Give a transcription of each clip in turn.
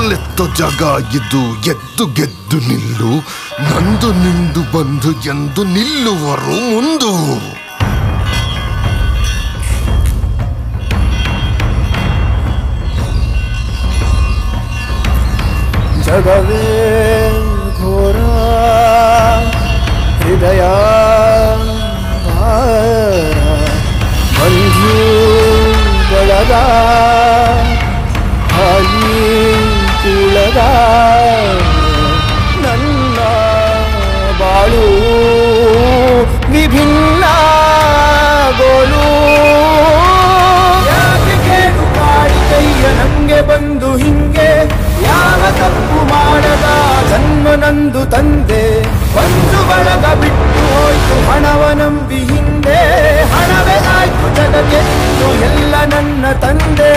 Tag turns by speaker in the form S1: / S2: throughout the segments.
S1: ಕತ್ಲೆತ್ತು ಜಗ ಇದು ಎದ್ದು ಗೆದ್ದು ನಿಲ್ಲು ನಂದು ನಿಂದು ಬಂದು ಎಂದು ನಿಲ್ಲುವರು ಮುಂದು
S2: ಜಗವೇ ಘೋರ ಹೃದಯ ಬಂಧು ಬಳಗ ಹಾಲಿ ಕುಳಗ ನನ್ನ ಬಾಳು ವಿಭಿನ್ನ ಗೋಳು ಯಾಕೆ ಕೇಳು ಕಾಡಿದಯ್ಯ ನಂಗೆ ಬಂದು ಹಿಂಗೆ ಯಾವ ತಪ್ಪು ಮಾಡದ ಜನ್ಮ ನಂದು ತಂದೆ ಒಂದು ಬಳಗ ಬಿಟ್ಟು ಹೋಯ್ತು ಹಣವ ನಂಬಿ ಹಿಂದೆ ಹಣವೇ ಆಯ್ತು ಜಗಕ್ಕೆ ಎಲ್ಲ ನನ್ನ ತಂದೆ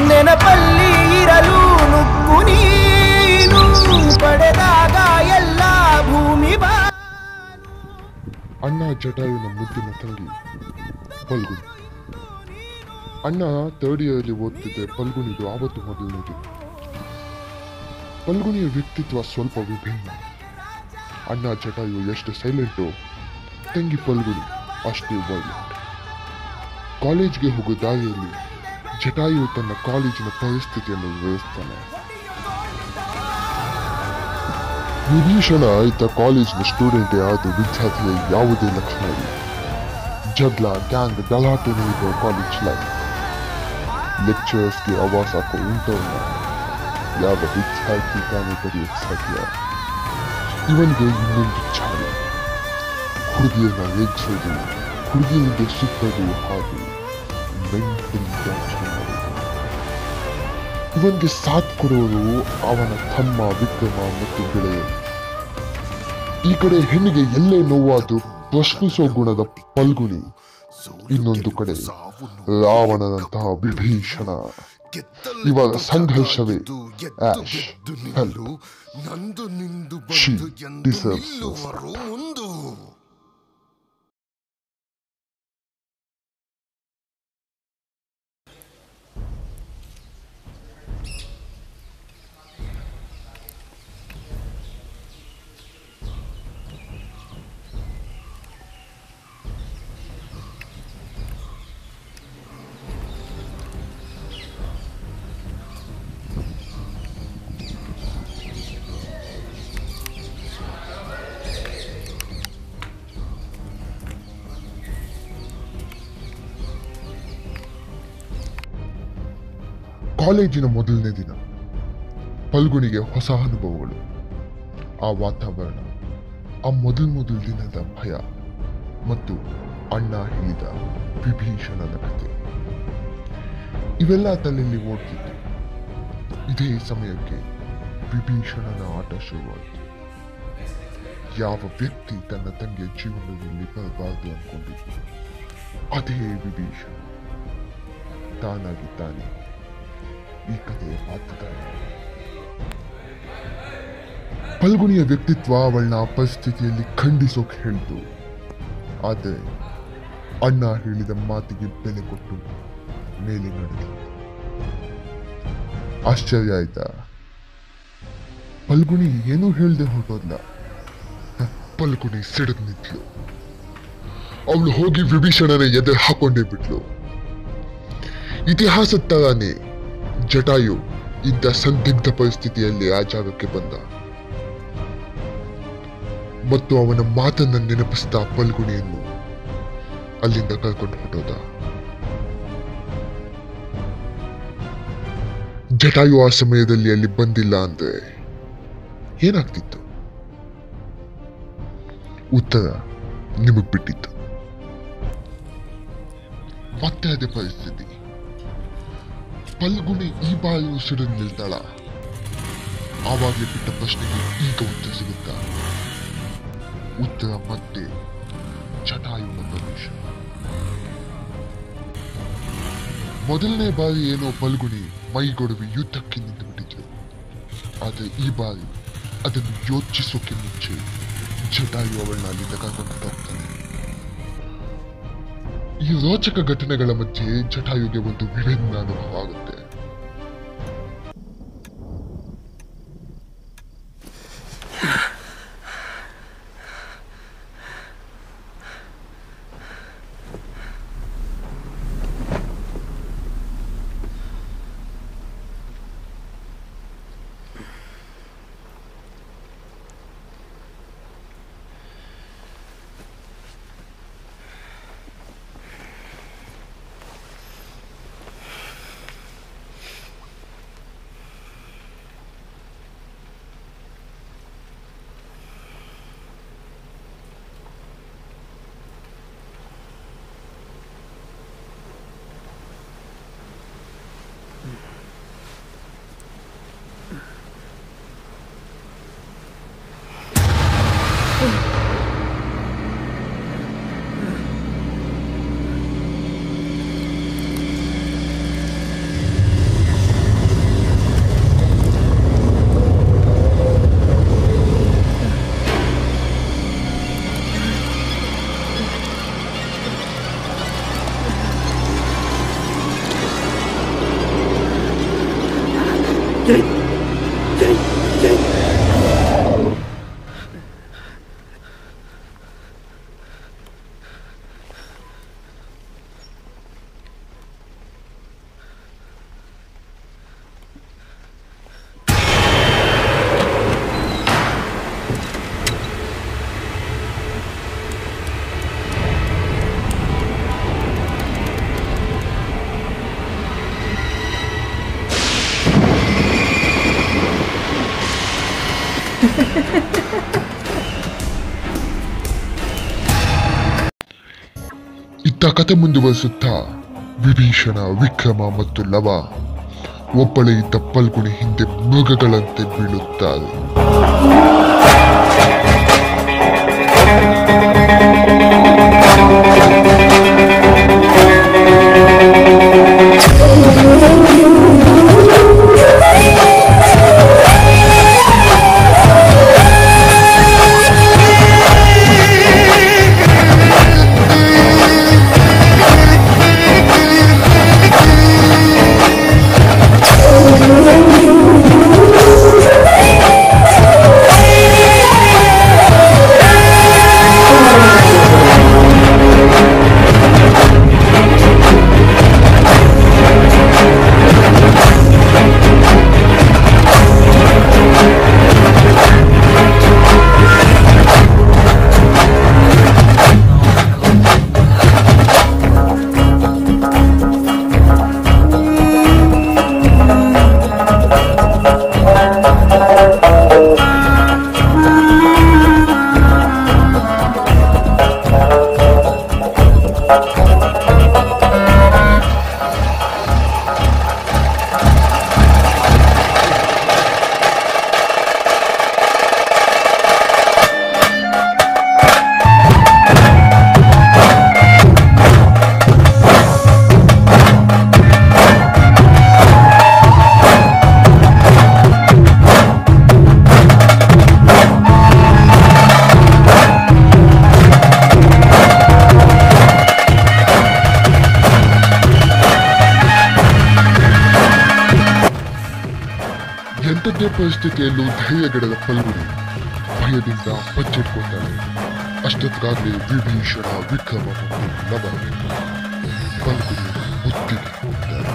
S2: ನೆನಪಲ್ಲಿ ಇರಲು ನುಗ್ಗು ನೀನು ಪಡೆದಾಗ ಎಲ್ಲ ಭೂಮಿ ಬಾ.
S3: ಅಣ್ಣ ಜಟಾಯುವಿನ ಮುದ್ದಿನ ತಂಗಿ ಪಲ್ಗುಣಿ. ಅಣ್ಣ ಥರ್ಡ್ ಇಯರ್ಲಿ ಓದ್ತಿದ್ದೆ. ಪಲ್ಗುಣಿದು ಆವತ್ತು ಮೊದಲನೇದು. ಪಲ್ಗುಣಿಯ ವ್ಯಕ್ತಿತ್ವ ಸ್ವಲ್ಪ ವಿಭಿನ್ನ. ಅಣ್ಣ ಜಟಾಯು ಎಷ್ಟು ಸೈಲೆಂಟು, ತಂಗಿ ಪಲ್ಗುಣಿ ಅಷ್ಟೇ ವೈಲೆಂಟ್. ಕಾಲೇಜ್ಗೆ ಹೋಗೋ ದಾರಿಯಲ್ಲಿ ಜಟಾಯು ತನ್ನ ಕಾಲೇಜಿನ ಪರಿಸ್ಥಿತಿಯನ್ನು ವಿವರಿಸ್ತಾನೆ. ವಿಭೀಷಣ ಈತ ಕಾಲೇಜಿನ ಸ್ಟೂಡೆಂಟೇ ಆದ ವಿದ್ಯಾರ್ಥಿಯ ಯಾವುದೇ ಲಕ್ಷಣ ಇಲ್ಲ. ಜಗಳ, ಗ್ಯಾಂಗ್, ಗಲಾಟೆನೇ ಇರುವ ಕಾಲೇಜ್ ಲೈಫ್. ಲೆಕ್ಚರರ್ಸ್ಗೆ ಆವಾಸ ಹಾಕೋ ಇಂಟರ್ನ ಯಾವ ವಿದ್ಯಾರ್ಥಿ ತಾನೇ ಬರೆಯಕ್ಕೆ ಸಾಧ್ಯ? ಇವನಿಗೆ ಇನ್ನೊಂದು ಚಾಲೆ, ಹುಡುಗಿಯನ್ನ ರೇಗಿಸೋದು, ಹುಡುಗಿಯರಿಗೆ ಸುತ್ತೋದು ಹಾಗೂ ಇವನ್ಗೆ ಸಾಥ್ ಕೊಡುವುದು ಅವನ ತಮ್ಮ ವಿಕ್ರಮ ಮತ್ತು ಗೆಳೆಯ. ಈ ಕಡೆ ಹೆಣ್ಣಿಗೆ ಎಲ್ಲೇ ನೋವಾದ್ರೂ ಪ್ರಶ್ನಿಸೋ ಗುಣದ ಪಲ್ಗುಣಿ, ಇನ್ನೊಂದು ಕಡೆ ರಾವಣನಂತಹ ವಿಭೀಷಣ. ಇವರ ಸಂಘರ್ಷವೇ ಆಶ್. She deserves respect. ಕಾಲೇಜಿನ ಮೊದಲನೇ ದಿನ. ಪಲ್ಗುಣಿಗೆ ಹೊಸ ಅನುಭವಗಳು, ಆ ವಾತಾವರಣ, ಆ ಮೊದಲ ದಿನದ ಭಯ ಮತ್ತು ಅಣ್ಣ ಹೇಳಿದ ವಿಭೀಷಣನ ಕಥೆ ಇವೆಲ್ಲ ತಲೆಯಲ್ಲಿ ಓಡ್ತಿತ್ತು. ಇದೇ ಸಮಯಕ್ಕೆ ವಿಭೀಷಣನ ಆಟ ಶುರುವಾಯಿತು. ಯಾವ ವ್ಯಕ್ತಿ ತನ್ನ ತಂಗಿಯ ಜೀವನದಲ್ಲಿ ಬರಬಾರದು ಅನ್ಕೊಂಡಿತ್ತು, ಅದೇ ವಿಭೀಷಣ ತಾನಾಗಿ ತಾನೇ ಈ ಕಥೆಯ ಪಾತ್ರಧಾರ. ಪಲ್ಗುಣಿಯ ವ್ಯಕ್ತಿತ್ವ ಅವಳನ್ನ ಪರಿಸ್ಥಿತಿಯಲ್ಲಿ ಖಂಡಿಸೋಕೆ ಹೇಳಿತು. ಆದರೆ ಅಣ್ಣ ಹೇಳಿದ ಮಾತಿಗೆ ಬೆಲೆ ಕೊಟ್ಟು ಮೇಲೆ ನಡೆದ. ಆಶ್ಚರ್ಯ ಆಯ್ತಾ? ಪಲ್ಗುಣಿ ಏನೂ ಹೇಳ್ದೆ ಹೊರಟೋದ್ಲ. ಪಲ್ಗುಣಿ ಸಿಡಿದು ನಿಂತ್ಲು. ಅವಳು ಹೋಗಿ ವಿಭೀಷಣನ ಎದೆ ಹಾಕೊಂಡೇ ಬಿಟ್ಲು. ಇತಿಹಾಸದ ತರಾನೇ ಜಟಾಯು ಇಂಥ ಸಂದಿಗ್ಧ ಪರಿಸ್ಥಿತಿಯಲ್ಲಿ ಆ ಜಾಗಕ್ಕೆ ಬಂದ ಮತ್ತು ಅವನ ಮಾತನ್ನ ನೆನಪಿಸಿದ ಪಲ್ಗುಣಿಯನ್ನು ಅಲ್ಲಿಂದ ಕರ್ಕೊಂಡು ಹೊರಟೋದ. ಜಟಾಯು ಆ ಸಮಯದಲ್ಲಿ ಅಲ್ಲಿ ಬಂದಿಲ್ಲ ಅಂದ್ರೆ ಏನಾಗ್ತಿತ್ತು? ಉತ್ತರ ನಿಮಗ್ ಬಿಟ್ಟಿತ್ತು. ಮತ್ತೆ ಅದೇ ಪರಿಸ್ಥಿತಿ. ಪಲ್ಗುಣಿ ಈ ಬಾಯಿ ಸಿಡಿದು ನಿಲ್ತಾಳ. ಆವಾಗಲೇ ಬಿಟ್ಟ ಪ್ರಶ್ನೆಗೆ ಈಗ ಉತ್ತರ ಸಿಗುತ್ತಾ? ಉತ್ತರ ಮತ್ತೆ ಜಟಾಯುನ ಪ್ರವೇಶ. ಮೊದಲನೇ ಬಾರಿ ಏನೋ ಪಲ್ಗುಣಿ ಮೈಗೊಡವಿ ಯುದ್ಧಕ್ಕೆ ನಿಂತು ಬಿಟ್ಟಿದ್ರು. ಆದರೆ ಈ ಬಾರಿ ಅದನ್ನು ಯೋಚಿಸೋಕೆ ಮುಂಚೆ ಜಟಾಯು ಅವಳನ್ನ ಅಲ್ಲಿಂದ ಕರ್ಕೊಂಡು ಹೋಗ್ತಾನೆ. ಈ ರೋಚಕ ಘಟನೆಗಳ ಮಧ್ಯೆ ಜಟಾಯುಗೆ ಒಂದು ವಿಭಿನ್ನ ಅನುಭವ ಆಗುತ್ತೆ. ಇತ್ತ ಕತೆ ಮುಂದುವರಿಸುತ್ತಾ ವಿಭೀಷಣ, ವಿಕ್ರಮ ಮತ್ತು ಲವ ಒಬ್ಬಳೇ ಇದ್ದ ಪಲ್ಗುಣಿ ಹಿಂದೆ ಮೃಗಗಳಂತೆ ಬೀಳುತ್ತಾರೆ. ಎಂಥದ್ದೇ ಪರಿಸ್ಥಿತಿಯಲ್ಲೂ ಧೈರ್ಯಗೆಡದ ಪಲ್ಗುಣಿ ಭಯದಿಂದ ಬಚ್ಚಿಟ್ಕೊತಾಳೆ. ಅಷ್ಟೊತ್ತಿಗಾಗಲೇ ವಿಭೀಷಣ, ವಿಕ್ರಮ ಮತ್ತು ಲವ ಪಲ್ಗುಣಿ ಮುತ್ತಿಗೆ ಹೋಗ್ತಾರೆ.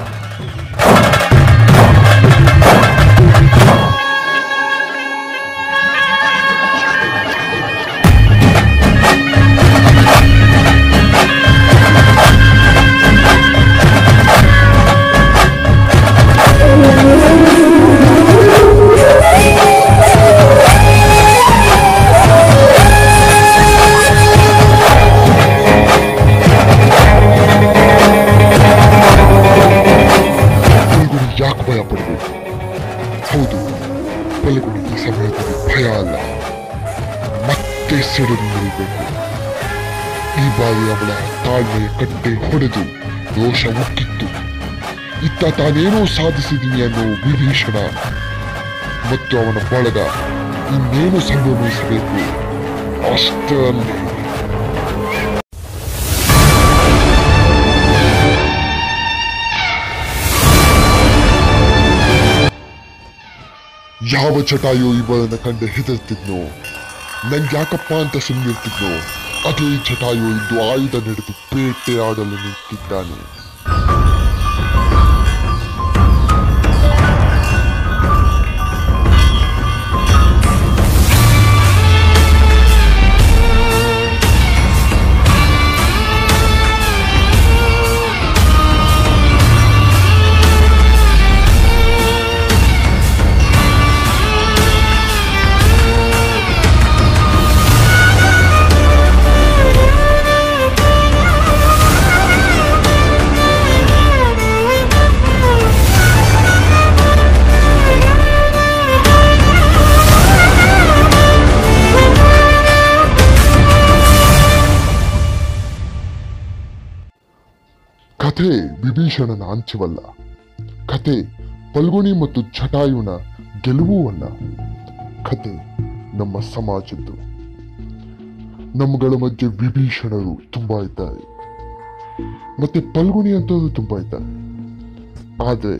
S3: ಸಿಡಿದು ನಿಲ್ಲಬೇಕು. ಈ ಬಾರಿ ಅವಳ ತಾಳ್ಮೆಯ ಕಟ್ಟೆ ಹೊಡೆದು ರೋಷ ಉಕ್ಕಿತ್ತು. ಇತ್ತ ತಾನೇನೋ ಸಾಧಿಸಿದೀನಿ ಅನ್ನೋ ವಿಭೀಷಣ ಮತ್ತು ಅವನ ಬಳಗ ಇನ್ನೇನು ಸಂಭ್ರಮಿಸಬೇಕು ಅಷ್ಟರಲ್ಲಿ ಯಾವ ಜಟಾಯು ಇವಳನ್ನ ಕಂಡು ಹೆದರ್ತಿದ್ನೋ, ನಂಗ್ಯಾಕಪ್ಪ ಅಂತ ಸುಮ್ಮನಿರ್ತಿದ್ನೋ, ಅದೇ ಜಟಾಯು ಇಂದು ಆಯುಧ ನಡೆದು ಬೇಟೆ ಆಡಲು ನಿಂತಿದ್ದಾನೆ. ಕಥೆ ವಿಭೀಷಣನ ಅಂತ್ಯವಲ್ಲ. ಕಥೆ ಫಲ್ಗುಣಿ ಮತ್ತು ಜಟಾಯುನ ಗೆಲುವೂ ಅಲ್ಲ. ಕಥೆ ನಮ್ಮ ಸಮಾಜದ್ದು. ನಮ್ಮಗಳ ಮಧ್ಯೆ ವಿಭೀಷಣರು ತುಂಬಾ ಇದ್ದಾರೆ, ಮತ್ತೆ ಫಲ್ಗುಣಿ ಅಂತವರು ತುಂಬಾ ಇದ್ದಾರೆ. ಆದರೆ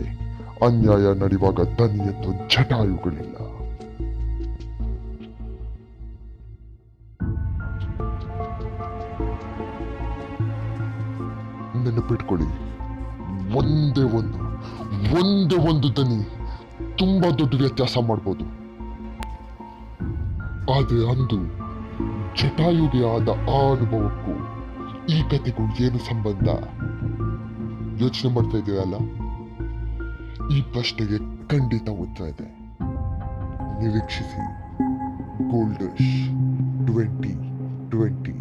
S3: ಅನ್ಯಾಯ ನಡೆಯುವಾಗ ದನಿ ಎತ್ತೋ ಜಟಾಯುಗಳಿಲ್ಲ. ನೆನಪಿಟ್ಕೊಳ್ಳಿ, ಒಂದೇ ಒಂದು ದನಿ ತುಂಬಾ ದೊಡ್ಡ ವ್ಯತ್ಯಾಸ ಮಾಡ್ಬೋದು. ಆದ್ರೆ ಅಂದು ಜಟಾಯುಗೆ ಆದ ಆ ಅನುಭವಕ್ಕೂ ಈ ಕಥೆಗೂ ಏನು ಸಂಬಂಧ? ಯೋಚನೆ ಮಾಡ್ತಾ ಇದ್ದೀರಲ್ಲ? ಈ ಪ್ರಶ್ನೆಗೆ ಖಂಡಿತ ಉತ್ತರ ಇದೆ. ನಿರೀಕ್ಷಿಸಿ ಗೋಲ್ಡಶ್ 2020.